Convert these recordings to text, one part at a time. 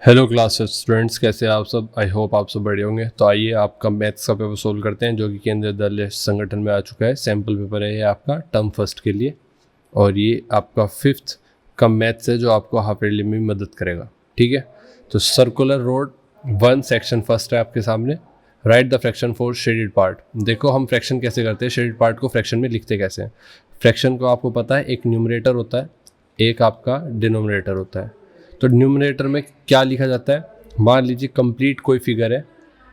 Hello class students, कैसे हैं आप सब। आई होप आप सब बढ़िया होंगे। तो आइए आपका मैथ्स का पेपर सोल्व करते हैं, जो कि केंद्रीय विद्यालय संगठन में आ चुका है। सैम्पल पेपर है ये आपका टर्म फर्स्ट के लिए, और ये आपका 5th का मैथ्स है जो आपको हाफ ईयरली में मदद करेगा। ठीक है, तो सर्कुलर रोड 1 सेक्शन फर्स्ट है आपके सामने। Right the fraction for shaded part. देखो हम फ्रैक्शन कैसे करते हैं, शेडेड पार्ट को फ्रैक्शन में लिखते कैसे हैं। फ्रैक्शन को आपको पता है, एक न्यूमरेटर होता है, एक आपका डिनोमिनेटर होता है। तो न्यूमरेटर में क्या लिखा जाता है, मान लीजिए कंप्लीट कोई फिगर है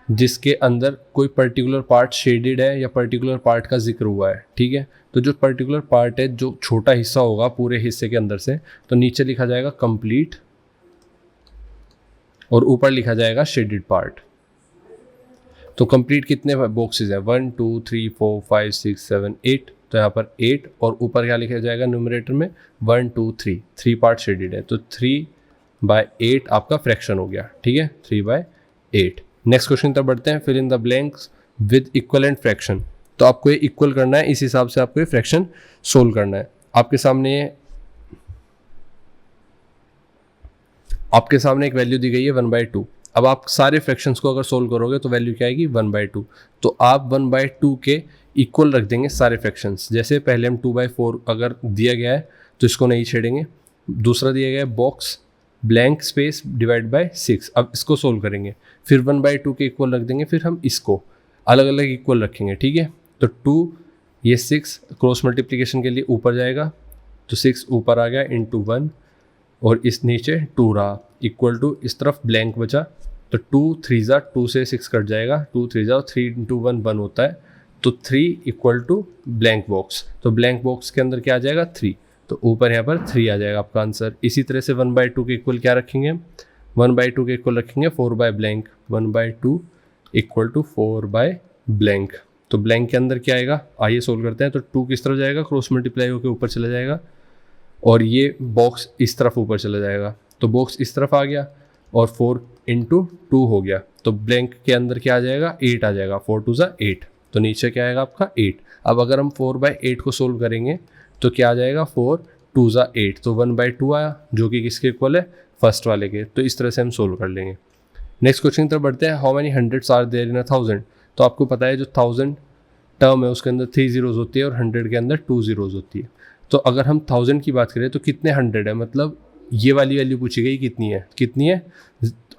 जिसके अंदर कोई पर्टिकुलर पार्ट शेडेड है या पर्टिकुलर पार्ट का जिक्र हुआ है। ठीक है, तो जो पर्टिकुलर पार्ट है, जो छोटा हिस्सा होगा पूरे हिस्से के अंदर से, तो नीचे लिखा जाएगा कंप्लीट और ऊपर लिखा जाएगा शेडेड पार्ट। तो कंप्लीट कितने बॉक्सेस हैं, 1 2 3 4 5 6 7 8। तो यहाँ पर 8 और ऊपर क्या लिखा जाएगा न्यूमरेटर में 1 2 3, 3 पार्ट शेडेड है, तो 3/8 आपका फ्रैक्शन हो गया। ठीक है, 3/8। नेक्स्ट क्वेश्चन तक बढ़ते हैं। Fill in the blanks with equivalent fraction. तो आपको ये इक्वल करना है, इस हिसाब से आपको ये फ्रैक्शन सोल्व करना है। आपके सामने एक वैल्यू दी गई है 1/2। अब आप सारे फ्रैक्शंस को अगर सोल्व करोगे तो वैल्यू क्या आएगी, 1/2। तो आप 1/2 के इक्वल रख देंगे सारे फ्रैक्शंस। जैसे पहले हम 2/4 अगर दिया गया है तो इसको नहीं छेड़ेंगे। दूसरा दिया गया है box blank space divide by 6। अब इसको सोल्व करेंगे, फिर 1/2 के इक्वल रख देंगे, फिर हम इसको अलग अलग इक्वल रखेंगे। ठीक है, तो 2 ये 6 क्रॉस मल्टीप्लिकेशन के लिए ऊपर जाएगा, तो 6 ऊपर आ गया इंटू 1, और इस नीचे 2 रहा इक्वल टू, इस तरफ ब्लैंक बचा, तो 2 3 2 से 6 कट जाएगा, 2 3 और 3 इंटू 1 1 होता है, तो 3 इक्वल टू ब्लैंक बॉक्स। तो ब्लैंक बॉक्स के अंदर क्या आ जाएगा, 3, तो ऊपर यहाँ पर 3 आ जाएगा आपका आंसर। इसी तरह से 1/2 के इक्वल क्या रखेंगे, 1/2 के इक्वल रखेंगे 4/ब्लैंक, 1/2 इक्वल टू 4/ब्लैंक। तो ब्लैंक के अंदर क्या आएगा, आइए सोल्व करते हैं। तो 2 किस तरफ जाएगा, क्रॉस मल्टीप्लाई होकर ऊपर चला जाएगा, और ये बॉक्स इस तरफ ऊपर चला जाएगा, तो बॉक्स इस तरफ आ गया, और 4 इंटू 2 हो गया, तो ब्लैंक के अंदर क्या आ जाएगा, 8 आ जाएगा, 4 2 8, तो नीचे क्या आएगा आपका 8। अब अगर हम 4/8 को सोल्व करेंगे तो क्या आ जाएगा, 4 2 8, तो 1/2 आया, जो कि किसके इक्वल है, फर्स्ट वाले के। तो इस तरह से हम सोल्व कर लेंगे। नेक्स्ट क्वेश्चन की तरफ बढ़ते हैं। How many hundreds are there in 1000। तो आपको पता है जो 1000 टर्म है उसके अंदर 3 zeros होती है और 100 के अंदर 2 zeros होती है। तो अगर हम 1000 की बात करें तो कितने 100 है, मतलब ये वाली वैल्यू पूछी गई कितनी है,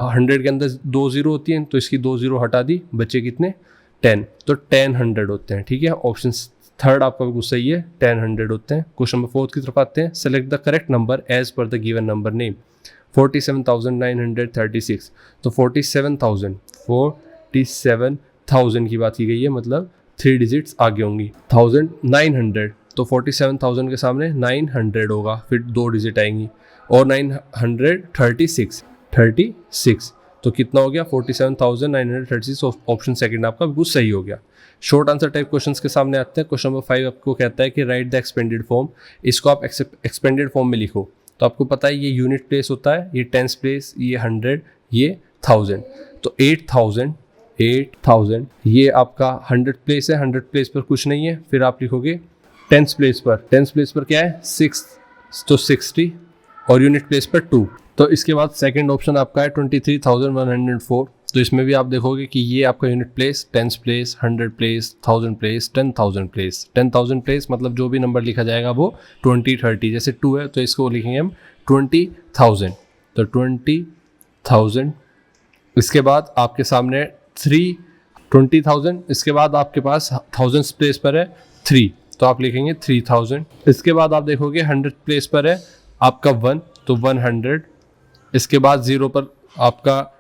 100 के अंदर 2 0 होती है, तो इसकी 2 0 हटा दी, बचे कितने, 10, तो 10 100 होते हैं। ठीक है, ऑप्शन थर्ड आपका बिल्कुल सही है, 10 100 होते हैं। क्वेश्चन नंबर 4 की तरफ आते हैं। Select the correct number as per the given number name. 47,936, तो 47,000 की बात की गई है, मतलब 3 डिजिट्स आगे होंगी। 1900, तो 47,000 के सामने 900 होगा, फिर 2 डिजिट आएंगी, और 936, तो कितना हो गया, 47,936। ऑप्शन सेकंड आपका बिल्कुल सही हो गया। शॉर्ट आंसर टाइप क्वेश्चंस के सामने आते हैं। क्वेश्चन नंबर 5 आपको कहता है कि राइट द एक्सपेंडेड फॉर्म। इसको आप एक्सपेंडेड फॉर्म में लिखो। तो आपको पता है ये यूनिट प्लेस होता है, ये टेंस प्लेस, ये 100, ये 1000। तो 8,000 ये आपका 100 प्लेस है, 100 प्लेस पर कुछ नहीं है, फिर आप लिखोगे टेंस प्लेस पर क्या है, 6, तो 60, और यूनिट प्लेस पर 2। तो इसके बाद सेकंड ऑप्शन आपका है 23,104। तो इसमें भी आप देखोगे कि ये आपका unit place, tens place, 100 place, 1000 place, 10,000 place. 10,000 place मतलब जो भी नंबर लिखा जाएगा वो 20 30, जैसे 2 है तो इसको लिखेंगे हम 20,000, तो 20,000। इसके बाद आपके सामने 20,000, इसके बाद आपके पास 1000 प्लेस पर है 3, तो आप लिखेंगे 3000। इसके बाद आप देखोगे 100 प्लेस पर है आपका 1, तो 100। इसके बाद 0 पर आपका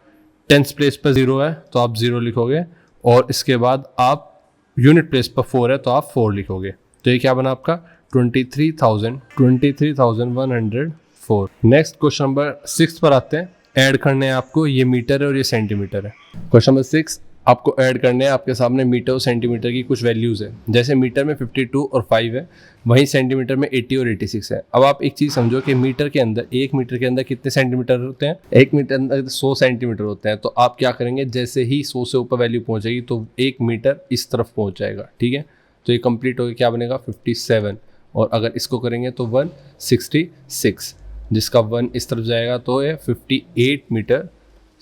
10th प्लेस पर 0 है, तो आप 0 लिखोगे, और इसके बाद आप यूनिट प्लेस पर 4 है, तो आप 4 लिखोगे। तो ये क्या बना आपका 23,104। नेक्स्ट क्वेश्चन नंबर 6 पर आते हैं। ऐड करने हैं आपको, ये मीटर है और ये सेंटीमीटर है। क्वेश्चन नंबर 6 आपको ऐड करने हैं। आपके सामने मीटर और सेंटीमीटर की कुछ वैल्यूज़ है। जैसे मीटर में 52 और 5 है, वहीं सेंटीमीटर में 80 और 86 है। अब आप एक चीज़ समझो कि मीटर के अंदर, 1 मीटर के अंदर कितने सेंटीमीटर होते हैं, 1 मीटर अंदर 100 सेंटीमीटर होते हैं। तो आप क्या करेंगे, जैसे ही 100 से ऊपर वैल्यू पहुंचेगी तो 1 मीटर इस तरफ पहुंच जाएगा। ठीक है, तो ये कंप्लीट होकर क्या बनेगा 57, और अगर इसको करेंगे तो 166, जिसका 1 इस तरफ जाएगा तो ये 58 मीटर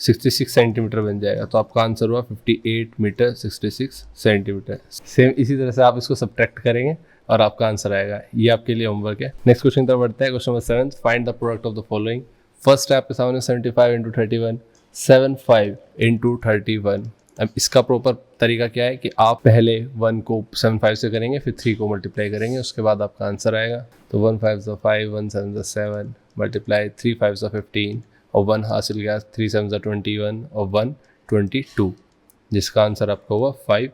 66 सेंटीमीटर बन जाएगा। तो आपका आंसर हुआ 58 मीटर 66 सेंटीमीटर। सेम इसी तरह से आप इसको सब्ट्रैक्ट करेंगे और आपका आंसर आएगा। ये आपके लिए होमवर्क है। नेक्स्ट क्वेश्चन तरफ बढ़ता है। Question number 7, find the product of the following. First है आपके सामने 75 इंटू 31, 75 इंटू 31। अब इसका प्रॉपर तरीका क्या है कि आप पहले 1 को 75 से करेंगे, फिर 3 को मल्टीप्लाई करेंगे, उसके बाद आपका आंसर आएगा। तो 1 5 5, 1 7 7, मल्टीप्लाई 3 5 15 और 1 हासिल गया, 3 7 21 और 1 22, जिसका आंसर आपका हुआ 5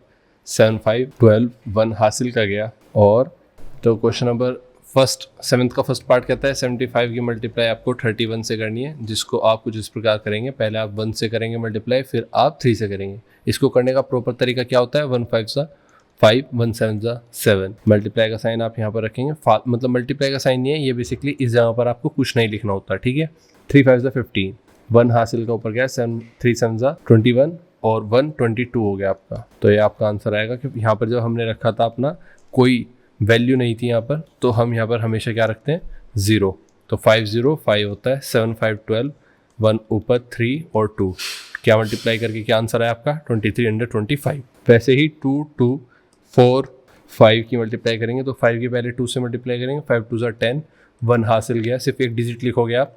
7 5 12, 1 हासिल का गया। और तो क्वेश्चन नंबर फर्स्ट 7th का फर्स्ट पार्ट कहता है 75 की मल्टीप्लाई आपको 31 से करनी है, जिसको आप कुछ इस प्रकार करेंगे। पहले आप 1 से करेंगे मल्टीप्लाई, फिर आप 3 से करेंगे। इसको करने का प्रॉपर तरीका क्या होता है? 1 5 5, 1 7 7। मल्टीप्लाई का साइन आप यहाँ पर रखेंगे, मतलब मल्टीप्लाई का साइन नहीं है ये, बेसिकली इस जगह पर आपको कुछ नहीं लिखना होता, ठीक है। 3 5 15, 1 हासिल का ऊपर गया, 3 7 21 और 1 22 हो गया आपका। तो ये आपका आंसर आएगा। कि यहाँ पर जब हमने रखा था अपना कोई वैल्यू नहीं थी यहाँ पर, तो हम यहाँ पर हमेशा क्या रखते हैं? 0। तो 5 0 5 होता है, 7 5 12, 1 ऊपर 3 और 2, क्या मल्टीप्लाई करके क्या आंसर है आपका? 2325। वैसे ही 2 2 4 5 की मल्टीप्लाई करेंगे तो 5 की पहले 2 से मल्टीप्लाई करेंगे, 5 2 10, 1 हासिल गया, सिर्फ एक डिजिट लिखोगे आप,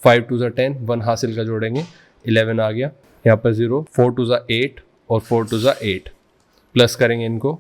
5 2 10, 1 हासिल का जोड़ेंगे, 11 आ गया। यहाँ पर 0, 4 2 8 और 4 2 8, प्लस करेंगे इनको,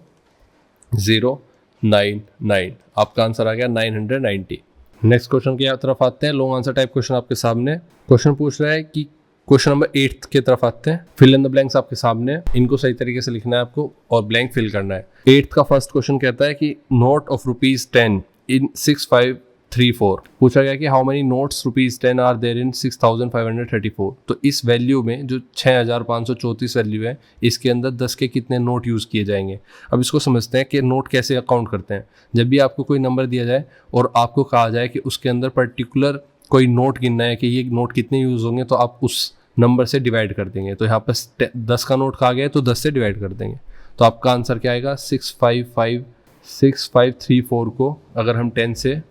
0 9 9, आपका आंसर आ गया 990। नेक्स्ट क्वेश्चन की तरफ आते हैं। लॉन्ग आंसर टाइप क्वेश्चन आपके सामने। क्वेश्चन पूछ रहा है कि क्वेश्चन नंबर 8 की तरफ आते हैं। फिल इन द ब्लैंक्स आपके सामने, इनको सही तरीके से लिखना है आपको और ब्लैंक फिल करना है। 8th का फर्स्ट क्वेश्चन कहता है कि नोट ऑफ ₹10 इन 6534। पूछा गया कि how many notes ₹10 are there in 6534। तो इस वैल्यू में जो 6534 वैल्यू है, इसके अंदर 10 के कितने नोट यूज़ किए जाएंगे। अब इसको समझते हैं कि नोट कैसे अकाउंट करते हैं। जब भी आपको कोई नंबर दिया जाए और आपको कहा जाए कि उसके अंदर पर्टिकुलर कोई नोट गिनना है कि ये नोट कितने यूज़ होंगे, तो आप उस नंबर से डिवाइड कर देंगे। तो यहाँ पर 10 का नोट कहा गया है तो 10 से डिवाइड कर देंगे। तो आपका आंसर क्या आएगा? 6534 को अगर हम 10 से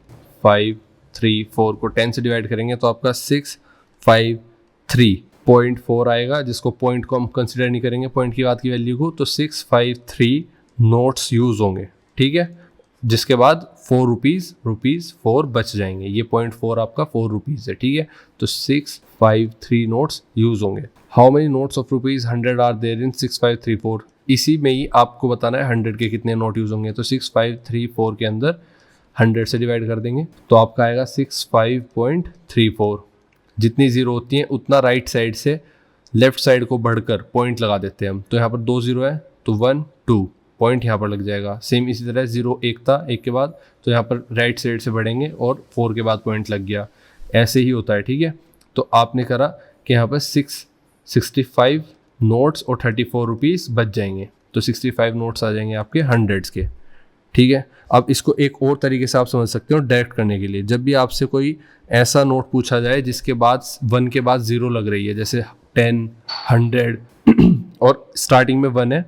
534 को 10 से डिवाइड करेंगे तो आपका 653.4 आएगा, जिसको पॉइंट को हम कंसिडर नहीं करेंगे, पॉइंट की बात की वैल्यू को। तो 653 नोट्स यूज़ होंगे, ठीक है। जिसके बाद ₹4 बच जाएंगे। ये 0.4 आपका ₹4 है, ठीक है। तो 653 नोट्स यूज होंगे। How many notes of ₹100 are there in 6534। इसी में ही आपको बताना है 100 के कितने नोट यूज होंगे। तो 6534 के अंदर 100 से डिवाइड कर देंगे तो आपका आएगा 65.34। जितनी जीरो होती हैं उतना राइट साइड से लेफ्ट साइड को बढ़कर पॉइंट लगा देते हैं हम। तो यहाँ पर 2 0 है तो 1 2 पॉइंट यहाँ पर लग जाएगा। सेम इसी तरह 0 1 था, 1 के बाद तो यहाँ पर राइट साइड से बढ़ेंगे और 4 के बाद पॉइंट लग गया। ऐसे ही होता है, ठीक है। तो आपने करा कि यहाँ पर 65 नोट्स और ₹34 बच जाएंगे। तो 65 नोट्स आ जाएंगे आपके 100 के, ठीक है। अब इसको एक और तरीके से आप समझ सकते हो डायरेक्ट करने के लिए। जब भी आपसे कोई ऐसा नोट पूछा जाए जिसके बाद 1 के बाद 0 लग रही है, जैसे 10 100 और स्टार्टिंग में 1 है,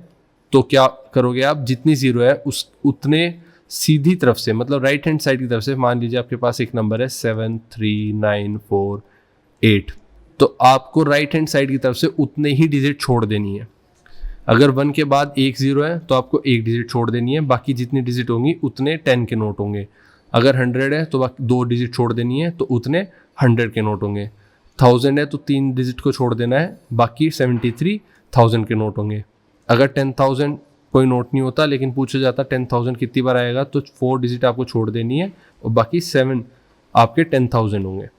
तो क्या करोगे आप? जितनी 0 है उतने सीधी तरफ से, मतलब राइट हैंड साइड की तरफ से, मान लीजिए आपके पास एक नंबर है 73948, तो आपको राइट हैंड साइड की तरफ से उतने ही डिजिट छोड़ देनी है। अगर 1 के बाद 1 0 है तो आपको 1 डिजिट छोड़ देनी है, बाकी जितनी डिजिट होंगी उतने 10 के नोट होंगे। अगर 100 है तो बाकी 2 डिजिट छोड़ देनी है, तो उतने 100 के नोट होंगे। 1000 है तो 3 डिजिट को छोड़ देना है, बाकी 73,000 के नोट होंगे। अगर 10,000 कोई नोट नहीं होता लेकिन पूछा जाता 10,000 कितनी बार आएगा, तो 4 डिजिट आपको छोड़ देनी है और बाकी 7 आपके 10,000 होंगे।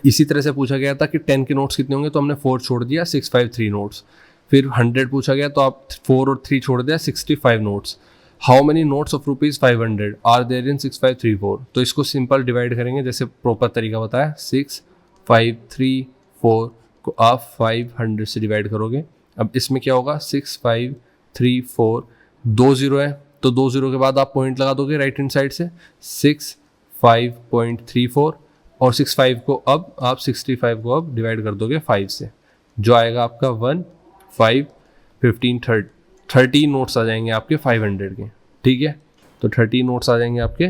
इसी तरह से पूछा गया था कि 10 के नोट्स कितने होंगे, तो हमने 4 छोड़ दिया, 653 नोट्स। फिर 100 पूछा गया तो आप 4 और 3 छोड़ दिया, 65 notes. How many notes of ₹500 are there in 6534। तो इसको सिंपल डिवाइड करेंगे जैसे प्रॉपर तरीका बताया। 6534 को आप 500 से डिवाइड करोगे। अब इसमें क्या होगा? 6534, 2 0 है तो 2 0 के बाद आप पॉइंट लगा दोगे राइट हैंड साइड से, 65.34 और 65 को अब आप 65 को अब डिवाइड कर दोगे 5 से, जो आएगा आपका 1 5 15 30 नोट्स आ जाएंगे आपके 500 के, ठीक है। तो 30 नोट्स आ जाएंगे आपके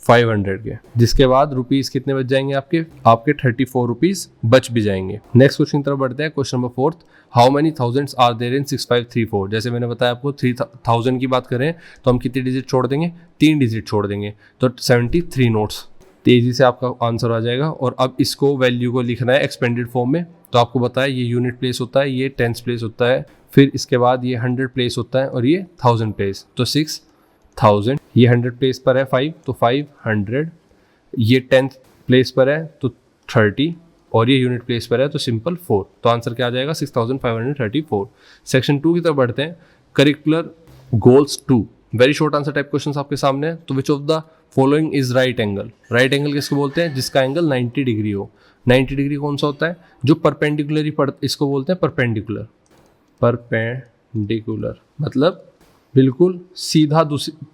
500 के, जिसके बाद रुपीस कितने बच जाएंगे आपके 34 रुपीस बच भी जाएंगे। नेक्स्ट क्वेश्चन की तरफ बढ़ते हैं। Question number 4, how many thousands are there in 6534। जैसे मैंने बताया आपको 3000 की बात करें तो हम कितने डिजिट छोड़ देंगे, 3 डिजिट छोड़ देंगे, तो 73 नोट्स। तेजी से आपका आंसर आ जाएगा। और अब इसको वैल्यू को लिखना है एक्सपेंडेड फॉर्म में। तो आपको बताया ये यूनिट प्लेस होता है, ये टेंस प्लेस होता है, फिर इसके बाद ये 100 प्लेस होता है और ये 1000 प्लेस। तो 6000, ये 100 प्लेस पर है 5 तो 500, ये 10th प्लेस पर है तो 30 और ये यूनिट प्लेस पर है तो सिंपल 4। तो आंसर क्या आ जाएगा 6534। सेक्शन 2 की तरफ बढ़ते हैं। Curricular goals 2, very short answer type question आपके सामने है। तो विच of the following is right angle. Right angle किसको बोलते हैं, जिसका एंगल 90 डिग्री हो। 90 डिग्री कौन सा होता है, जो परपेंडिकुलर ही इसको बोलते हैं परपेंडिकुलर। परपेंडिकुलर मतलब बिल्कुल सीधा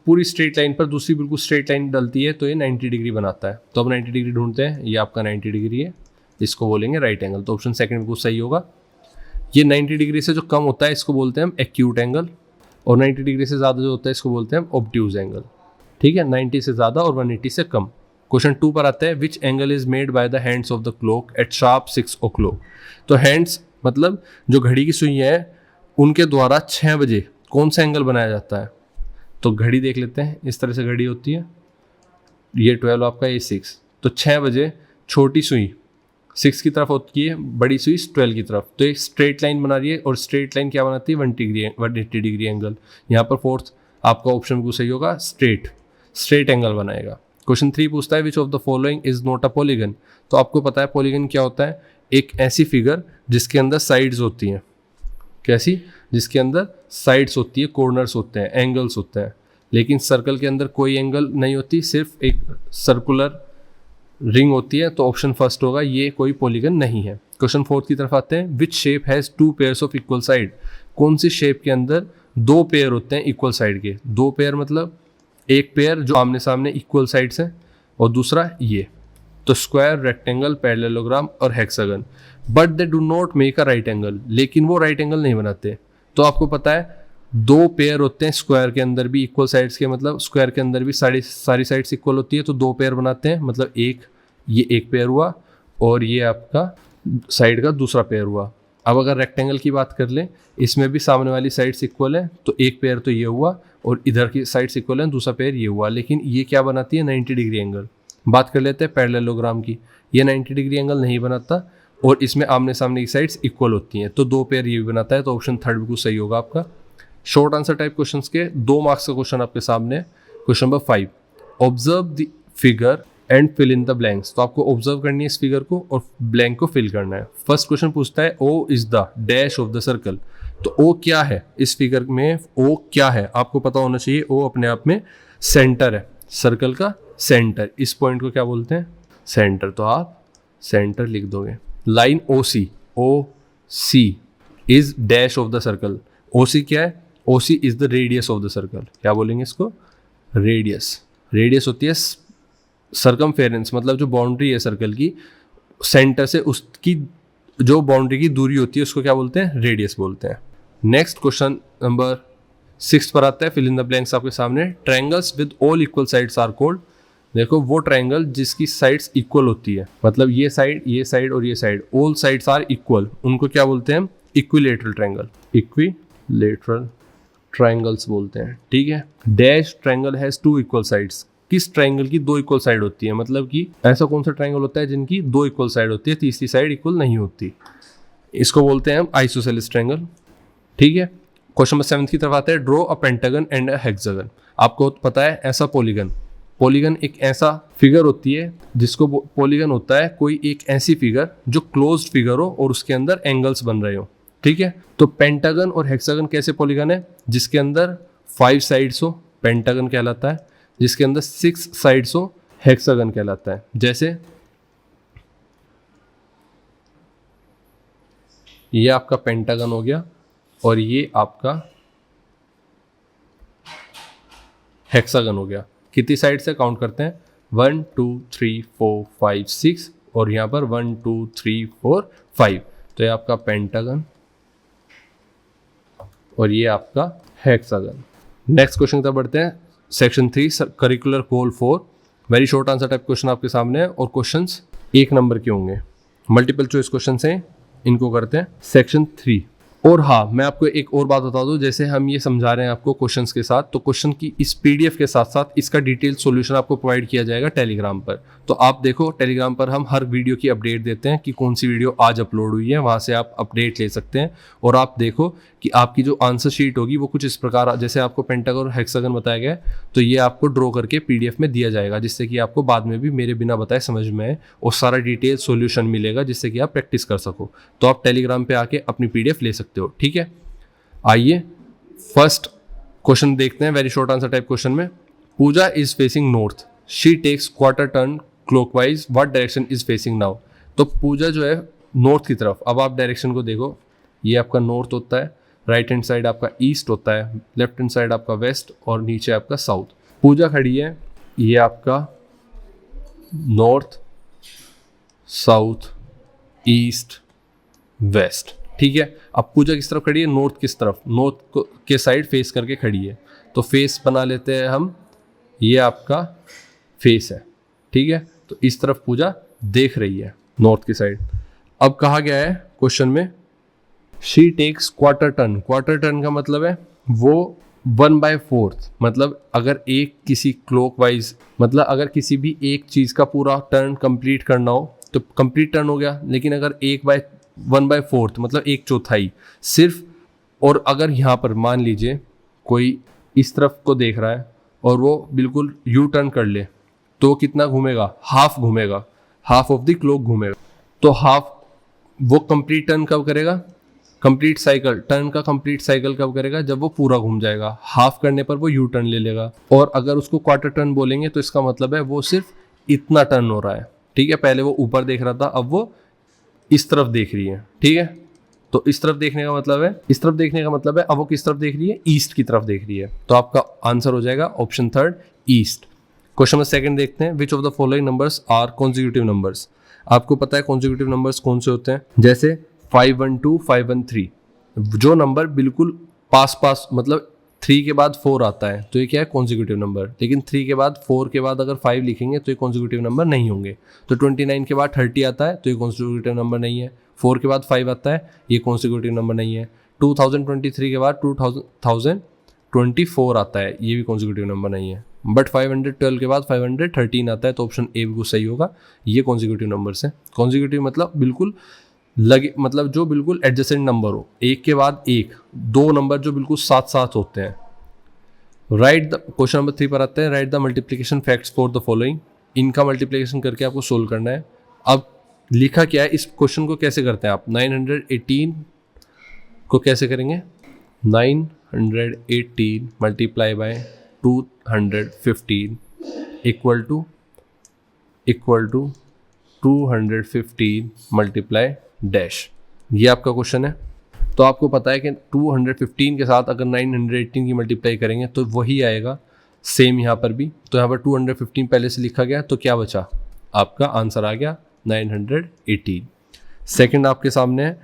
पूरी स्ट्रेट लाइन पर दूसरी बिल्कुल स्ट्रेट लाइन डलती है तो ये 90 डिग्री बनाता है। तो अब 90 डिग्री ढूंढते हैं, ये आपका 90 डिग्री है, इसको बोलेंगे राइट एंगल। तो ऑप्शन सेकंड बिल्कुल सही होगा। ये 90 डिग्री से जो कम होता है इसको बोलते हैं हम एक्यूट एंगल, और 90 डिग्री से ज़्यादा जो होता है इसको बोलते हैं हम ऑब्ट्यूज एंगल। ठीक है, 90 से ज़्यादा और 180 से कम। क्वेश्चन 2 पर आता है, which angle is made by the hands of the clock at sharp 6 o'clock। तो हैंड्स मतलब जो घड़ी की सुइयां हैं उनके द्वारा 6 बजे कौन सा एंगल बनाया जाता है। तो घड़ी देख लेते हैं, इस तरह से घड़ी होती है, ये 12 आपका, ये 6। तो 6 बजे छोटी सुई 6 की तरफ होती है, बड़ी सुई 12 की तरफ। तो एक स्ट्रेट लाइन बना रही है, और स्ट्रेट लाइन क्या बनाती है 180 डिग्री एंगल। यहाँ पर फोर्थ आपका ऑप्शन बिल्कुल सही होगा, स्ट्रेट एंगल बनाएगा। क्वेश्चन 3 पूछता है, विच of the following is not a polygon. तो आपको पता है पॉलीगन क्या होता है, एक ऐसी फिगर जिसके अंदर साइड्स होती हैं। कैसी, जिसके अंदर साइड्स होती है, कॉर्नर्स होते हैं, एंगल्स होते हैं। लेकिन सर्कल के अंदर कोई एंगल नहीं होती, सिर्फ एक सर्कुलर रिंग होती है। तो ऑप्शन फर्स्ट होगा, ये कोई पॉलीगन नहीं है। क्वेश्चन 4 की तरफ आते हैं, which shape has 2 pairs of equal side. कौन सी शेप के अंदर 2 पेयर होते हैं इक्वल साइड के। 2 पेयर मतलब एक पेयर जो आमने सामने इक्वल साइड्स हैं, और दूसरा ये। तो स्क्वायर, रेक्टेंगल, पैरेललोग्राम और hexagon. But they do not make a right angle, लेकिन वो राइट एंगल नहीं बनाते। तो आपको पता है 2 पेयर होते हैं स्क्वायर के अंदर भी इक्वल साइड्स के, मतलब स्क्वायर के अंदर भी सारी साइड्स इक्वल होती है, तो 2 पेयर बनाते हैं। मतलब ये एक पेयर हुआ और ये आपका साइड का दूसरा पेयर हुआ। अब अगर रेक्टेंगल की बात कर लें, इसमें भी सामने वाली साइड्स इक्वल है, तो एक पेयर तो ये हुआ और इधर की साइड्स इक्वल है, दूसरा पेयर ये हुआ। लेकिन ये क्या बनाती है 90 डिग्री एंगल। बात कर लेते हैं पैरेललोग्राम की, ये 90 डिग्री एंगल नहीं बनाता, और इसमें आमने सामने की साइड्स इक्वल होती हैं। तो 2 पेयर ये भी बनाता है। तो ऑप्शन थर्ड बिल्कुल सही होगा आपका। शॉर्ट आंसर टाइप क्वेश्चंस के 2 मार्क्स का क्वेश्चन आपके सामने है। Question number 5, observe the figure and fill in the blanks. तो आपको ऑब्जर्व करनी है इस फिगर को और ब्लैंक को फिल करना है। फर्स्ट क्वेश्चन पूछता है, O is the dash of the circle. तो ओ क्या है इस फिगर में, ओ क्या है आपको पता होना चाहिए। ओ अपने आप में सेंटर है, सर्कल का सेंटर। इस पॉइंट को क्या बोलते हैं, सेंटर। तो आप सेंटर लिख दोगे। Line O C is dash of the circle. O C क्या है, O C is the radius of the circle. क्या बोलेंगे इसको, रेडियस होती है सर्कमफेरेंस, मतलब जो बाउंड्री है सर्कल की, सेंटर से उसकी जो बाउंड्री की दूरी होती है उसको क्या बोलते हैं, रेडियस बोलते हैं। नेक्स्ट क्वेश्चन नंबर 6 पर आता है, फिल इन द ब्लैंक्स आपके सामने। Triangles with all equal sides are called. देखो वो ट्रायंगल जिसकी साइड्स इक्वल होती है, मतलब ये साइड और ये side, all sides are equal, उनको क्या बोलते हैं, इक्विलेटरल ट्रायंगल। इक्विलेटरल ट्रायंगल्स बोलते हैं। ठीक है। Dash triangle has 2 equal sides. किस ट्रायंगल की 2 इक्वल साइड होती है, मतलब कि ऐसा कौन सा ट्रायंगल होता है जिनकी 2 इक्वल साइड होती है, तीसरी साइड इक्वल नहीं होती। इसको बोलते हैं हम आइसोसेलेस ट्रायंगल। ठीक है। क्वेश्चन नंबर 7 की तरफ आता है, draw a pentagon and a hexagon. आपको पता है ऐसा पॉलीगन एक ऐसा फिगर होती है जिसको पॉलीगन होता है कोई एक ऐसी फिगर जो क्लोज्ड फिगर हो और उसके अंदर एंगल्स बन रहे हो। ठीक है। तो पेंटागन और हेक्सागन कैसे पॉलीगन है, जिसके अंदर 5 साइड्स हो, पेंटागन कहलाता है। जिसके अंदर 6 साइड्स हो, हेक्सागन कहलाता है। जैसे ये आपका पेंटागन हो गया और ये आपका हेक्सागन हो गया। कितनी साइड से काउंट करते हैं, 1 2 3 4 5 6, और यहाँ पर 1 2 3 4 5। तो ये आपका पेंटागन और ये आपका हेक्सागन। नेक्स्ट क्वेश्चन की तरफ बढ़ते हैं। सेक्शन 3 करिकुलर गोल 4, very short answer type question आपके सामने है और क्वेश्चंस 1 नंबर के होंगे। मल्टीपल चॉइस क्वेश्चन हैं, इनको करते हैं सेक्शन 3। और हाँ, मैं आपको एक और बात बता दूं, जैसे हम ये समझा रहे हैं आपको क्वेश्चंस के साथ, तो क्वेश्चन की इस पीडीएफ के साथ साथ इसका डिटेल सॉल्यूशन आपको प्रोवाइड किया जाएगा टेलीग्राम पर। तो आप देखो, टेलीग्राम पर हम हर वीडियो की अपडेट देते हैं कि कौन सी वीडियो आज अपलोड हुई है, वहाँ से आप अपडेट ले सकते हैं। और आप देखो कि आपकी जो आंसर शीट होगी वो कुछ इस प्रकार, जैसे आपको पेंटागन और हेक्सागन बताया गया है, तो ये आपको ड्रॉ करके पीडीएफ में दिया जाएगा, जिससे कि आपको बाद में भी मेरे बिना बताए समझ में आए और सारा डिटेल सॉल्यूशन मिलेगा, जिससे कि आप प्रैक्टिस कर सको। तो आप टेलीग्राम पे आके अपनी पीडीएफ ले सकते हो, ठीक है। आइए फर्स्ट क्वेश्चन देखते हैं, very short answer type question में। Pooja is facing north, she takes quarter turn clockwise, what direction is facing now. तो पूजा जो है नॉर्थ की तरफ, अब आप डायरेक्शन को देखो, ये आपका नॉर्थ होता है, राइट हैंड साइड आपका ईस्ट होता है, लेफ्ट हैंड साइड आपका वेस्ट और नीचे आपका साउथ। पूजा खड़ी है, ये आपका नॉर्थ, साउथ, ईस्ट, वेस्ट, ठीक है। अब पूजा किस तरफ खड़ी है, नॉर्थ किस तरफ, नॉर्थ के साइड फेस करके खड़ी है, तो फेस बना लेते हैं हम, ये आपका फेस है, ठीक है। तो इस तरफ पूजा देख रही है नॉर्थ की साइड। अब कहा गया है क्वेश्चन में, she takes quarter turn, quarter turn का मतलब है वो 1/4, मतलब अगर एक किसी क्लॉकवाइज, मतलब अगर किसी भी एक चीज़ का पूरा टर्न कंप्लीट करना हो तो कंप्लीट टर्न हो गया, लेकिन अगर 1/4 मतलब 1/4 सिर्फ, और अगर यहाँ पर मान लीजिए कोई इस तरफ को देख रहा है और वो बिल्कुल यू टर्न कर ले, तो कितना घूमेगा, हाफ घूमेगा, हाफ ऑफ द क्लॉक घूमेगा। तो हाफ, वो कंप्लीट टर्न कब करेगा, कंप्लीट साइकिल, टर्न का कंप्लीट साइकिल कब करेगा, जब वो पूरा घूम जाएगा। हाफ करने पर वो यू टर्न ले लेगा। और अगर उसको क्वार्टर टर्न बोलेंगे तो इसका मतलब है वो सिर्फ इतना टर्न हो रहा है, ठीक है। पहले वो ऊपर देख रहा था, अब वो इस तरफ देख रही है, ठीक है। तो इस तरफ देखने का मतलब है, इस तरफ देखने का मतलब है अब वो किस तरफ देख रही है, ईस्ट की तरफ देख रही है। तो आपका आंसर हो जाएगा ऑप्शन 3 ईस्ट। क्वेश्चन नंबर 2 देखते हैं, which of the following numbers are consecutive numbers. आपको पता है कॉन्जिक्यूटिव नंबर्स कौन से होते हैं, जैसे 512, 513, जो नंबर बिल्कुल पास पास, मतलब 3 के बाद 4 आता है तो ये क्या है, कॉन्जिक्यूटिव नंबर। लेकिन 3 के बाद 4 के बाद अगर 5 लिखेंगे तो ये कॉन्जिक्यूटिव नंबर नहीं होंगे। तो 29 के बाद 30 आता है तो ये कॉन्जिक्यूटिव नंबर नहीं है। 4 के बाद 5 आता है, ये कॉन्जिक्यूटिव नंबर नहीं है। 2023 के बाद 2024 आता है, ये भी कॉन्जिक्यूटिव नंबर नहीं है। बट 512 के बाद 513 आता है, तो ऑप्शन ए बिल्कुल सही होगा, ये कॉन्जिक्यूटिव नंबर्स हैं। कॉन्जिक्यूटिव मतलब बिल्कुल लगे, मतलब जो बिल्कुल एडजेसेंट नंबर हो, एक के बाद एक, दो नंबर जो बिल्कुल साथ साथ होते हैं। राइट द, क्वेश्चन नंबर 3 पर आते हैं, right the multiplication facts for the following. इनका मल्टीप्लिकेशन करके आपको सोल्व करना है। अब लिखा क्या है, इस क्वेश्चन को कैसे करते हैं आप, 918 को कैसे करेंगे, 918 multiply by 215 equal to 215 multiply dash, ये आपका क्वेश्चन है। तो आपको पता है कि 215 के साथ अगर 918 की मल्टीप्लाई करेंगे तो वही आएगा, सेम यहाँ पर भी। तो यहाँ पर 215 पहले से लिखा गया, तो क्या बचा, आपका आंसर आ गया 918। सेकंड आपके सामने है,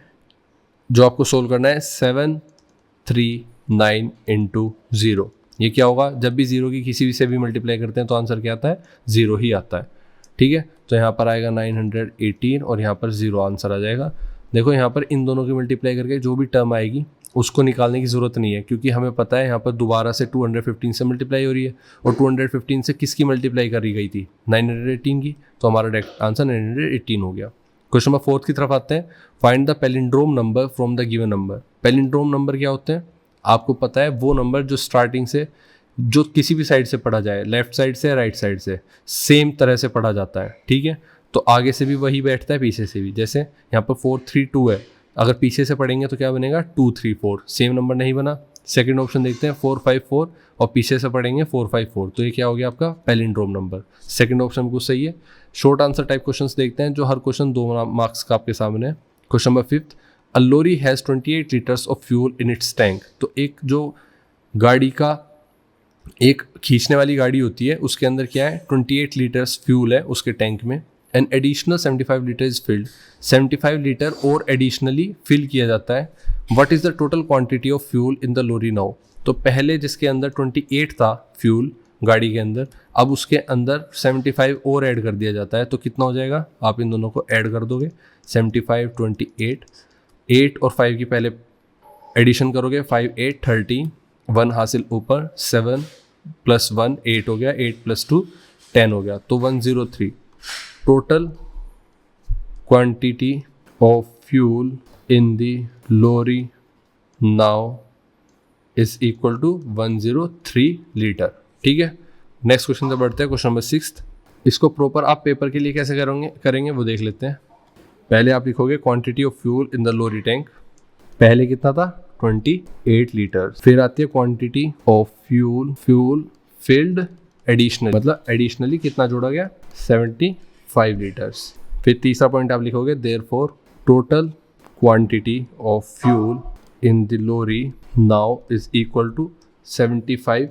जो आपको सोल्व करना है, 739 इंटू 0। ये क्या होगा, जब भी 0 की किसी भी से भी मल्टीप्लाई करते हैं तो आंसर क्या आता है, 0 ही आता है, ठीक है। तो यहाँ पर आएगा 918 और यहाँ पर 0 आंसर आ जाएगा। देखो यहाँ पर इन दोनों की मल्टीप्लाई करके जो भी टर्म आएगी उसको निकालने की ज़रूरत नहीं है, क्योंकि हमें पता है यहाँ पर दोबारा से 215 से मल्टीप्लाई हो रही है, और 215 से किसकी मल्टीप्लाई करी गई थी, 918 की। तो हमारा डायरेक्ट आंसर 918 हो गया। क्वेश्चन नंबर 4 की तरफ आते हैं, find the palindrome number from the given number. Palindrome number क्या होते हैं, आपको पता है वो नंबर जो स्टार्टिंग से, जो किसी भी साइड से पढ़ा जाए, लेफ्ट साइड से राइट साइड से सेम तरह से पढ़ा जाता है, ठीक है। तो आगे से भी वही बैठता है, पीछे से भी। जैसे यहाँ पर 432 है, अगर पीछे से पढ़ेंगे तो क्या बनेगा, 234, सेम नंबर नहीं बना। सेकंड ऑप्शन देखते हैं 454, और पीछे से पढ़ेंगे 454, तो ये क्या हो गया आपका पैलिंड्रोम नंबर। सेकंड ऑप्शन बिल्कुल सही है। शॉर्ट आंसर टाइप क्वेश्चंस देखते हैं, जो हर क्वेश्चन 2 मार्क्स का आपके सामने है। Question number 5, a lorry has 28 litres of fuel in its tank. तो एक जो गाड़ी का, एक खींचने वाली गाड़ी होती है, उसके अंदर क्या है, 28 लीटर्स फ्यूल है उसके टैंक में। An additional 75 litre is filled, 75 litre और एडिशनली फिल किया जाता है। What is the total quantity of fuel in the lorry now. तो पहले जिसके अंदर 28 था फ्यूल, गाड़ी के अंदर। अब उसके अंदर 75 और ऐड कर दिया जाता है, तो कितना हो जाएगा, आप इन दोनों को ऐड कर दोगे, 75 28, 8 और 5 की पहले एडिशन करोगे, 5 8 30, 1 हासिल ऊपर, 7 + 1 8 हो गया, 8 + 2 10 हो गया, तो 103। Total quantity of fuel in the lorry now is equal to 103 litre. ठीक है, नेक्स्ट क्वेश्चन से बढ़ते हैं, क्वेश्चन नंबर 6। इसको प्रॉपर आप पेपर के लिए कैसे करेंगे वो देख लेते हैं। पहले आप लिखोगे quantity of fuel in the lorry tank, पहले कितना था 28 लीटर। फिर आती है quantity of fuel filled additional, मतलब एडिशनली कितना जोड़ा गया 75 लीटर्स। फिर तीसरा पॉइंट आप लिखोगे therefore total quantity of fuel in the lorry now is equal to 75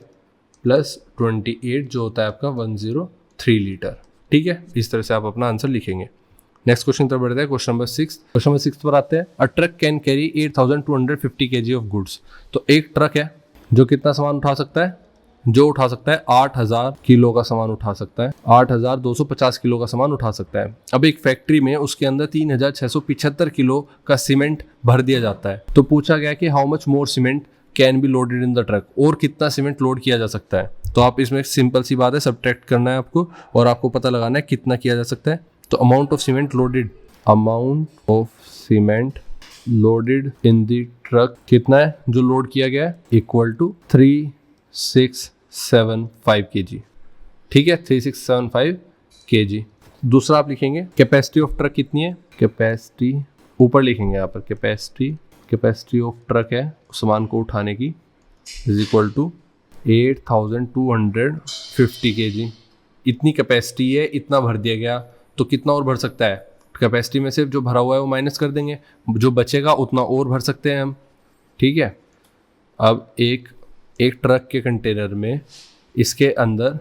+ 28 जो होता है आपका 103 लीटर। ठीक है, इस तरह से आप अपना आंसर लिखेंगे। नेक्स्ट क्वेश्चन तरफ बढ़ते हैं, क्वेश्चन नंबर 6। क्वेश्चन नंबर 6 पर आते हैं। A truck can carry 8250 kg of goods. तो एक ट्रक है जो कितना सामान उठा सकता है, जो उठा सकता है 8000 किलो का सामान उठा सकता है, 8250 किलो का सामान उठा सकता है। अब एक फैक्ट्री में उसके अंदर 3675 किलो का सीमेंट भर दिया जाता है। तो पूछा गया कि how much more cement can be loaded in the truck, और कितना सीमेंट लोड किया जा सकता है। तो आप इसमें सिंपल सी बात है, सब्ट्रैक्ट करना है आपको और आपको पता लगाना है कितना किया जा सकता है। तो amount of cement loaded in the truck कितना है जो लोड किया गया है, इक्वल टू 3675 kg। ठीक है, 3675 kg। दूसरा आप लिखेंगे कैपेसिटी ऑफ ट्रक कितनी है, कैपेसिटी ऊपर लिखेंगे यहाँ पर, कैपेसिटी ऑफ ट्रक है सामान को उठाने की इज इक्वल टू 8250 kg। इतनी कैपेसिटी है, इतना भर दिया गया, तो कितना और भर सकता है, कैपेसिटी में से जो भरा हुआ है वो माइनस कर देंगे, जो बचेगा उतना और भर सकते हैं हम। ठीक है, अब एक ट्रक के कंटेनर में इसके अंदर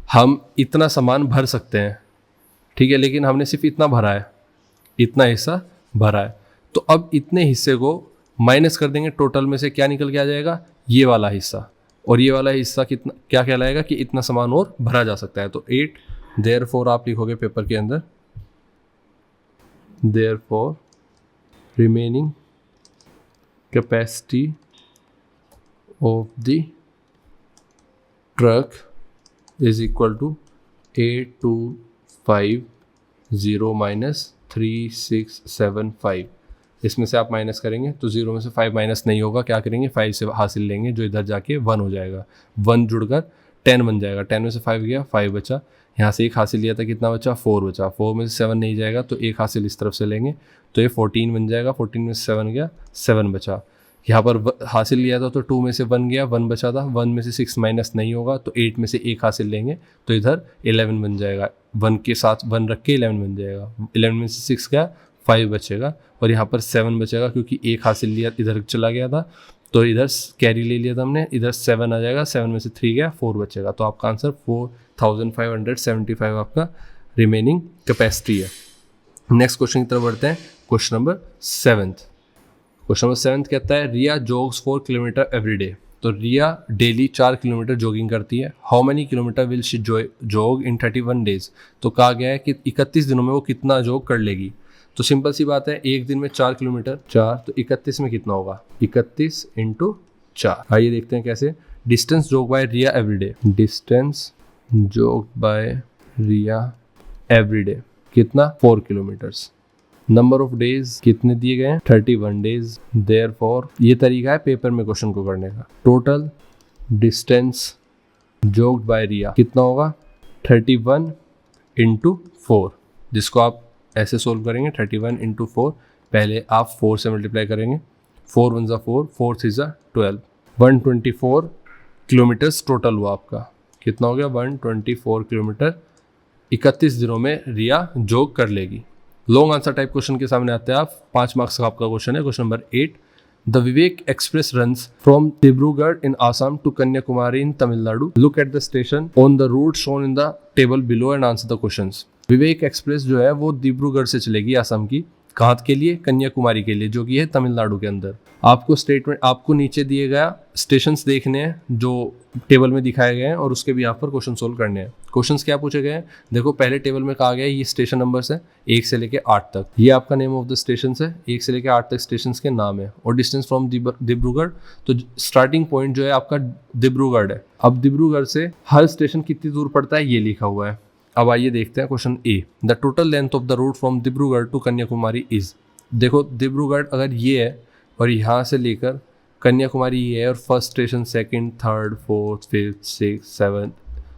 हम इतना सामान भर सकते हैं। ठीक है, लेकिन हमने सिर्फ इतना भरा है, इतना हिस्सा भरा है। तो अब इतने हिस्से को माइनस कर देंगे, टोटल में से क्या निकल के आ जाएगा, ये वाला हिस्सा, और ये वाला हिस्सा कितना क्या कहलाएगा कि इतना सामान और भरा जा सकता है। तो 8, देयरफॉर आप लिखोगे पेपर के अंदर, therefore remaining capacity of the truck is equal to 8250 - 3675। इसमें से आप माइनस करेंगे तो 0 में से 5 माइनस नहीं होगा, क्या करेंगे 5 से हासिल लेंगे, जो इधर जाके 1 हो जाएगा, 1 जुड़कर 10 बन जाएगा, 10 में से 5 गया, 5 बचा, यहाँ से 1 हासिल लिया था, कितना बचा 4 बचा, 4 में से 7 नहीं जाएगा तो 1 हासिल इस तरफ से लेंगे, तो ये 14 बन जाएगा, 14 में से 7 गया, 7 बचा। यहाँ पर हासिल लिया था तो 2 में से 1 गया, 1 बचा था, 1 में से 6 माइनस नहीं होगा, तो 8 में से 1 हासिल लेंगे तो इधर 11 बन जाएगा, 1 के साथ 1 रख के 11 बन जाएगा, 11 में से 6 गया, 5 बचेगा, और यहाँ पर 7 बचेगा क्योंकि 1 हासिल लिया इधर चला गया था, तो इधर कैरी ले लिया था हमने, इधर 7 आ जाएगा, 7 में से 3 गया, 4 बचेगा। तो आपका आंसर 4575 आपका रिमेनिंग कैपेसिटी है। नेक्स्ट क्वेश्चन की तरफ बढ़ते हैं, क्वेश्चन नंबर 7। क्वेश्चन नंबर 7 कहता है रिया जॉग्स 4 किलोमीटर एवरी डे। तो रिया डेली 4 किलोमीटर जॉगिंग करती है। How many kilometre will she jog in 31 days. तो कहा गया है कि 31 दिनों में वो कितना जॉग कर लेगी। तो सिंपल सी बात है, एक दिन में 4 किलोमीटर, 4 तो 31 में कितना होगा, 31 × 4। आइए देखते हैं कैसे। Distance jog by Riya every day, distance jog by Riya every day कितना 4 किलोमीटर्स। नंबर ऑफ डेज कितने दिए गए हैं 31 डेज। देयरफॉर ये तरीका है पेपर में क्वेश्चन को करने का। टोटल डिस्टेंस जॉग्ड बाय रिया कितना होगा 31 × 4, जिसको आप ऐसे सोल्व करेंगे 31 × 4। पहले आप 4 से मल्टीप्लाई करेंगे, 4 × 1 = 4, 4 × 3 = 12, 124 किलोमीटर्स टोटल हुआ आपका। कितना हो गया 124 किलोमीटर 31 दिनों में रिया जॉग कर लेगी। लॉन्ग आंसर टाइप क्वेश्चन के सामने आते हैं आप। 5 मार्क्स का आपका क्वेश्चन है। Question number 8, the Vivek express runs from Dibrugarh in Assam to Kanyakumari in Tamil Nadu. Look at the station on the route shown in the table below and answer the questions. Vivek express जो है वो डिब्रूगढ़ से चलेगी आसाम की कहाँ के लिए, कन्याकुमारी के लिए, जो कि है तमिलनाडु के अंदर। आपको स्टेटमेंट, आपको नीचे दिए गया स्टेशंस देखने हैं जो टेबल में दिखाए गए हैं और उसके भी यहाँ पर क्वेश्चन सोल्व करने हैं। क्वेश्चंस क्या पूछे गए हैं, देखो पहले टेबल में कहा गया है ये स्टेशन नंबर्स है 1 से लेके 8 तक, ये आपका नेम ऑफ द स्टेशन है, 1 से लेके 8 तक स्टेशन के नाम है, और डिस्टेंस फ्रॉम डिब्रूगढ़, तो स्टार्टिंग पॉइंट जो है आपका डिब्रूगढ़ है। अब डिब्रूगढ़ से हर स्टेशन कितनी दूर पड़ता है ये लिखा हुआ है। अब आइए देखते हैं question A, the total length of the route from Dibrugarh to Kanyakumari is. देखो डिब्रूगढ़ अगर ये है और यहाँ से लेकर कन्याकुमारी ये है, और first station, second, third, fourth, fifth, six, seventh,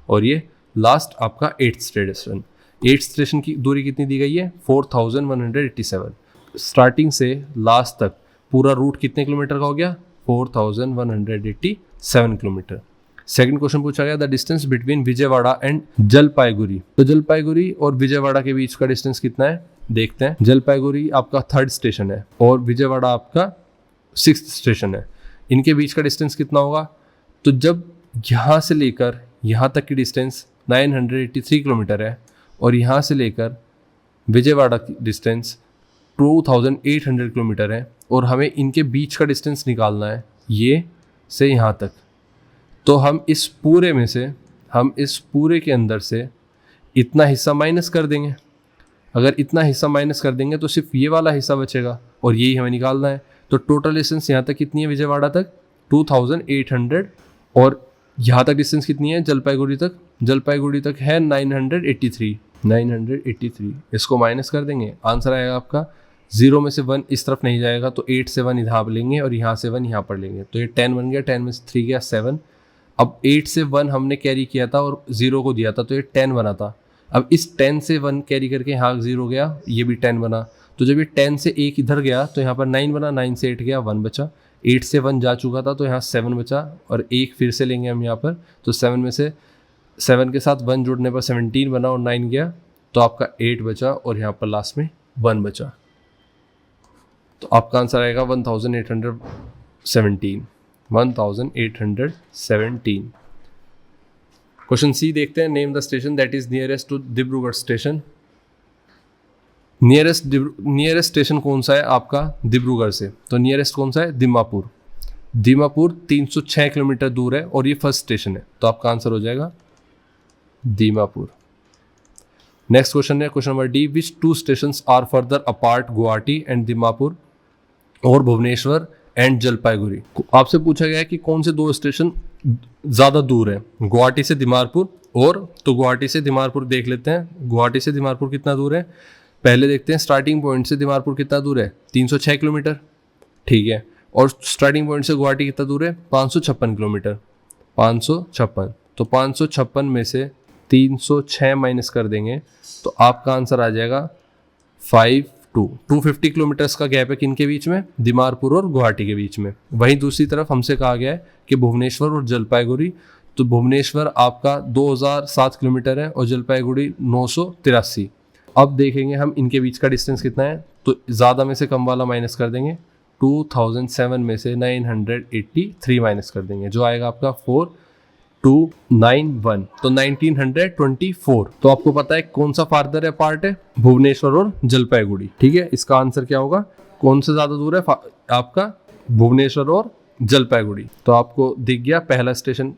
और ये लास्ट आपका 8th स्टेशन। 8th स्टेशन की दूरी कितनी दी गई है, 4187। स्टार्टिंग से लास्ट तक पूरा रूट कितने किलोमीटर का हो गया, 4187 किलोमीटर। सेकंड क्वेश्चन पूछा गया, the distance between Vijayawada and Jalpaiguri. तो जलपाईगुड़ी और विजयवाड़ा के बीच का डिस्टेंस कितना है, देखते हैं। जलपाईगुड़ी आपका 3rd स्टेशन है और विजयवाड़ा आपका 6th स्टेशन है, इनके बीच का डिस्टेंस कितना होगा। तो जब यहाँ से लेकर यहाँ तक की डिस्टेंस 983 किलोमीटर है और यहाँ से लेकर विजयवाड़ा की डिस्टेंस 2800 किलोमीटर है, और हमें इनके बीच का डिस्टेंस निकालना है ये से यहाँ तक, तो हम इस पूरे में से, हम इस पूरे के अंदर से इतना हिस्सा माइनस कर देंगे। अगर इतना हिस्सा माइनस कर देंगे तो सिर्फ ये वाला हिस्सा बचेगा और यही हमें निकालना है। तो टोटल डिस्टेंस यहाँ तक कितनी है, विजयवाड़ा तक 2800, और यहाँ तक डिस्टेंस कितनी है जलपाईगुड़ी तक, जलपाईगुड़ी तक है 983। इसको माइनस कर देंगे, आंसर आएगा आपका 0 में से 1 इस तरफ नहीं जाएगा, तो 8 से 1 यहाँ पर लेंगे और यहाँ से 1 यहाँ पर लेंगे, तो ये 10 बन गया, 10 में से 3 गया 7। अब 8 से 1 हमने कैरी किया था और 0 को दिया था, तो ये 10 बना था। अब इस 10 से 1 कैरी करके यहाँ 0 गया, ये भी 10 बना, तो जब ये 10 से 1 इधर गया तो यहाँ पर 9 बना, 9 से 8 गया, 1 बचा, 8 से 1 जा चुका था तो यहाँ 7 बचा, और 1 फिर से लेंगे हम यहाँ पर, तो 7 में से 7 के साथ 1 जोड़ने पर 17 बना और 9 गया, तो आपका 8 बचा और यहाँ पर लास्ट में 1 बचा, तो आपका आंसर आएगा 1817। क्वेश्चन सी देखते हैं, name the station that is nearest to Dibrugarh station. Nearest station कौन सा है आपका डिब्रूगढ़ से, तो नियरेस्ट कौन सा है, दीमापुर। दीमापुर 306 किलोमीटर दूर है और ये फर्स्ट स्टेशन है, तो आपका आंसर हो जाएगा दीमापुर। नेक्स्ट क्वेश्चन है question number D, which 2 stations are further apart Guwahati and Dimapur और भुवनेश्वर एंड जलपाईगुड़ी। आपसे पूछा गया है कि कौन से 2 स्टेशन ज़्यादा दूर है, गुवाहाटी से दीमापुर, और तो गुवाहाटी से दीमापुर देख लेते हैं। गुवाहाटी से दीमापुर कितना दूर है, पहले देखते हैं स्टार्टिंग पॉइंट से दीमापुर कितना दूर है, 306 किलोमीटर, ठीक है, और स्टार्टिंग पॉइंट से गुवाहाटी कितना दूर है, 556 किलोमीटर, 556, तो 556 में से 306 माइनस कर देंगे तो आपका आंसर आ जाएगा 250 किलोमीटर्स का गैप है किनके बीच में, दीमापुर और गुवाहाटी के बीच में। वहीं दूसरी तरफ हमसे कहा गया है कि भुवनेश्वर और जलपाईगुड़ी, तो भुवनेश्वर आपका 2007 किलोमीटर है और जलपाईगुड़ी 983। अब देखेंगे हम इनके बीच का डिस्टेंस कितना है, तो ज़्यादा में से कम वाला माइनस कर देंगे, 2007 में से 983 माइनस कर देंगे, जो आएगा आपका 4291, तो 1924। तो आपको पता है कौन सा फार्दर है पार्ट है, भुवनेश्वर और जलपाईगुड़ी, ठीक है। इसका आंसर क्या होगा, कौन से ज़्यादा दूर है आपका, भुवनेश्वर और जलपाईगुड़ी। तो आपको दिख गया पहला स्टेशन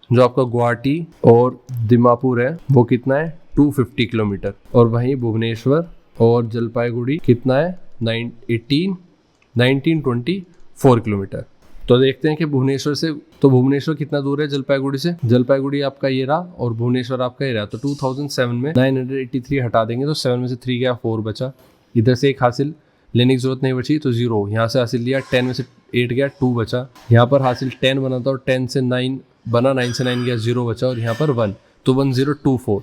जो आपका गुवाहाटी और दीमापुर है वो कितना है, 250 किलोमीटर, और वहीं भुवनेश्वर और जलपाईगुड़ी कितना है, 1924 किलोमीटर। तो देखते हैं कि भुवनेश्वर से, तो भुवनेश्वर कितना दूर है जलपाईगुड़ी से, जलपाईगुड़ी आपका ये रहा और भुवनेश्वर आपका ये रहा, तो 2007 में 983 हटा देंगे तो 7 में से 3 गया, 4 बचा, इधर से 1 हासिल लेने की जरूरत नहीं बची तो 0, यहाँ से हासिल लिया, 10 में से 8 गया, 2 बचा, यहाँ पर हासिल 10 बना था और 10 से 9 बना, 9 से 9 गया, 0 बचा, और यहाँ पर 1, तो 1024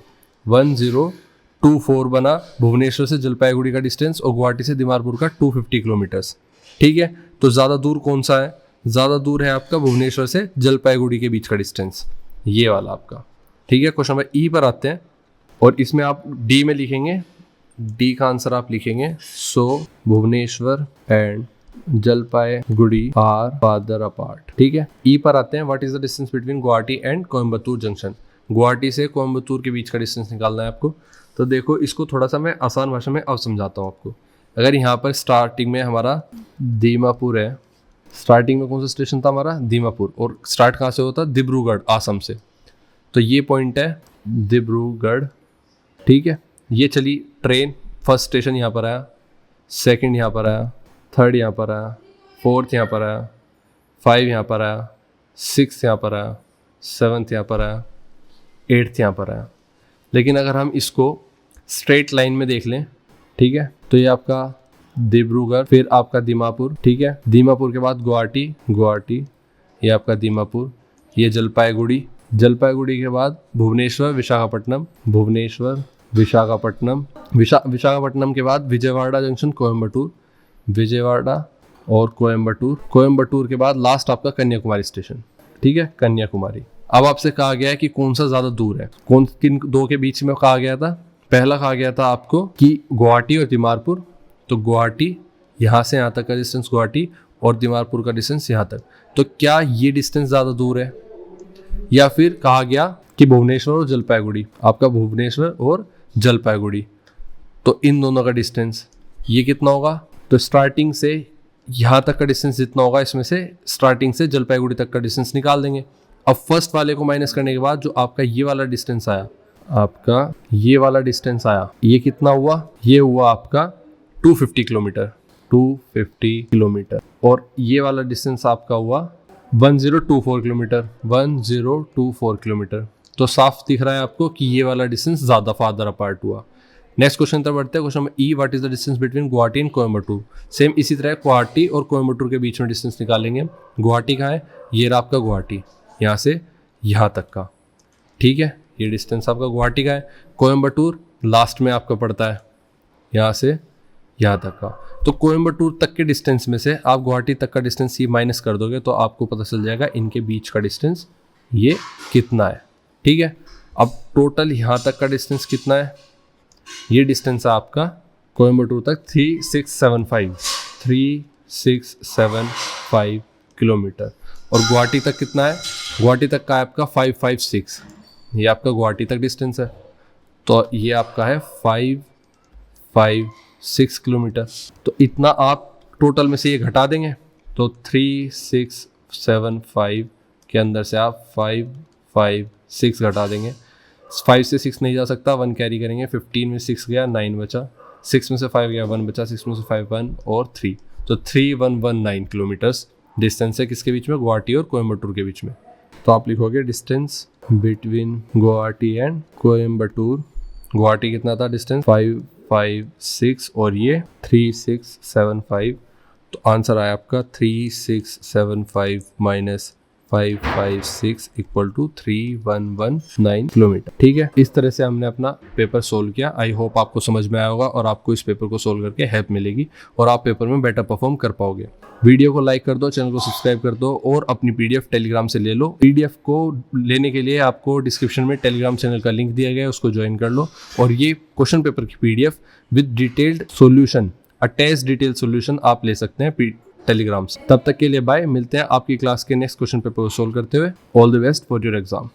बना भुवनेश्वर से जलपाईगुड़ी का डिस्टेंस और गुवाहाटी से दीमापुर का 250 किलोमीटर्स, ठीक है। तो ज़्यादा दूर कौन सा है, ज़्यादा दूर है आपका भुवनेश्वर से जलपाईगुड़ी के बीच का डिस्टेंस, ये वाला आपका, ठीक है। क्वेश्चन नंबर ई पर आते हैं और इसमें आप डी में लिखेंगे, डी का आंसर आप लिखेंगे, so Bhubaneswar and Jalpaiguri are farther apart, ठीक है। ई पर आते हैं, what is the distance between Guwahati and Coimbatore junction. Guwahati से कोयम्बतूर के बीच का डिस्टेंस निकालना है आपको। तो देखो इसको थोड़ा सा मैं आसान भाषा में अब समझाता हूँ आपको। अगर यहाँ पर स्टार्टिंग में हमारा दीमापुर है, स्टार्टिंग में कौन सा स्टेशन था हमारा, दीमापुर, और स्टार्ट कहाँ से होता, दिब्रूगढ़ आसम से, तो ये पॉइंट है दिब्रूगढ़, ठीक है। ये चली ट्रेन, फर्स्ट स्टेशन यहाँ पर आया, सेकंड यहाँ पर आया, थर्ड यहाँ पर आया, फोर्थ यहाँ पर आया, 5 यहाँ पर आया, 6 यहाँ पर आया, 7th यहाँ पर आया, 8th यहाँ पर आया। लेकिन अगर हम इसको स्ट्रेट लाइन में देख लें, ठीक है, तो ये आपका दिब्रूगढ़, फिर आपका दीमापुर, ठीक है, दीमापुर के बाद गुवाहाटी, ये आपका दीमापुर, ये जलपाईगुड़ी, जलपाईगुड़ी के बाद भुवनेश्वर, विशाखापट्टनम के बाद विजयवाड़ा जंक्शन, विजयवाड़ा और कोयम्बटूर के बाद लास्ट आपका कन्याकुमारी स्टेशन, ठीक है, कन्याकुमारी। अब आपसे कहा गया है कि कौन सा ज्यादा दूर है, किन दो के बीच में कहा गया था, पहला कहा गया था आपको कि गुवाहाटी और दीमापुर, तो गुवाहाटी यहाँ से यहाँ तक का डिस्टेंस गुवाहाटी और दीमापुर का डिस्टेंस यहाँ तक, तो क्या ये डिस्टेंस ज़्यादा दूर है, या फिर कहा गया कि भुवनेश्वर और जलपाईगुड़ी, आपका भुवनेश्वर और जलपाईगुड़ी, तो इन दोनों का डिस्टेंस ये कितना होगा, तो स्टार्टिंग से यहाँ तक का डिस्टेंस जितना होगा, इसमें से स्टार्टिंग से जलपाईगुड़ी तक का डिस्टेंस निकाल देंगे। अब फर्स्ट वाले को माइनस करने के बाद जो आपका ये वाला डिस्टेंस आया, ये कितना हुआ, ये हुआ आपका 250 किलोमीटर, और ये वाला डिस्टेंस आपका हुआ 1024 किलोमीटर। तो साफ दिख रहा है आपको कि ये वाला डिस्टेंस ज़्यादा फादर अपार्ट हुआ। नेक्स्ट क्वेश्चन तरफ बढ़ते हैं। Question number E, what is the distance between Guwahati and Coimbatore. Same इसी तरह गुवाहाटी और कोयम्बटूर के बीच में डिस्टेंस निकालेंगे। गुवाहाटी कहाँ है, ये रहा आपका गुवाहाटी, यहाँ से यहाँ तक का, ठीक है, ये डिस्टेंस आपका गुवाहाटी का है। कोयम्बटूर लास्ट में आपका पड़ता है, यहाँ से यहाँ तक का। तो कोयम्बटूर तक के डिस्टेंस में से आप गुवाहाटी तक का डिस्टेंस ये माइनस कर दोगे तो आपको पता चल जाएगा इनके बीच का डिस्टेंस ये कितना है, ठीक है। अब टोटल यहाँ तक का डिस्टेंस कितना है, ये डिस्टेंस है आपका कोयम्बटूर तक 3675 किलोमीटर, और गुवाहाटी तक कितना है, गुवाहाटी तक का है आपका 556, ये आपका गुवाहाटी तक डिस्टेंस है, तो ये आपका है 556 किलोमीटर। तो इतना आप टोटल में से ये घटा देंगे, तो 3675 के अंदर से आप 556 घटा देंगे। 5 से 6 नहीं जा सकता, 1 कैरी करेंगे, 15 में 6 गया, 9 बचा, 6 में से 5 गया, 1 बचा, 6 में से 5 1 और 3, तो 3119 किलोमीटर्स डिस्टेंस है किसके बीच में, गुवाहाटी और कोयम्बटूर के बीच में। तो आप लिखोगे distance between Guwahati and Coimbatore. Guwahati कितना था डिस्टेंस, 556 और ये 3675, तो आंसर आया आपका 3675 माइनस 556 इक्वल टू 3119 किलोमीटर, ठीक है। इस तरह से हमने अपना पेपर सोल्व किया। आई होप आपको समझ में आया होगा और आपको इस पेपर को सोल्व करके हेल्प मिलेगी और आप पेपर में बेटर परफॉर्म कर पाओगे। वीडियो को लाइक कर दो, चैनल को सब्सक्राइब कर दो और अपनी पीडीएफ टेलीग्राम से ले लो। पीडीएफ को लेने के लिए आपको डिस्क्रिप्शन में टेलीग्राम चैनल का लिंक दिया गया है, उसको ज्वाइन कर लो। और ये क्वेश्चन पेपर की PDF with detailed solution, attach detail solution आप ले सकते हैं टेलीग्राम से। तब तक के लिए बाय, मिलते हैं आपकी क्लास के नेक्स्ट क्वेश्चन पेपर को सोल्व करते हुए। All the best for your exam.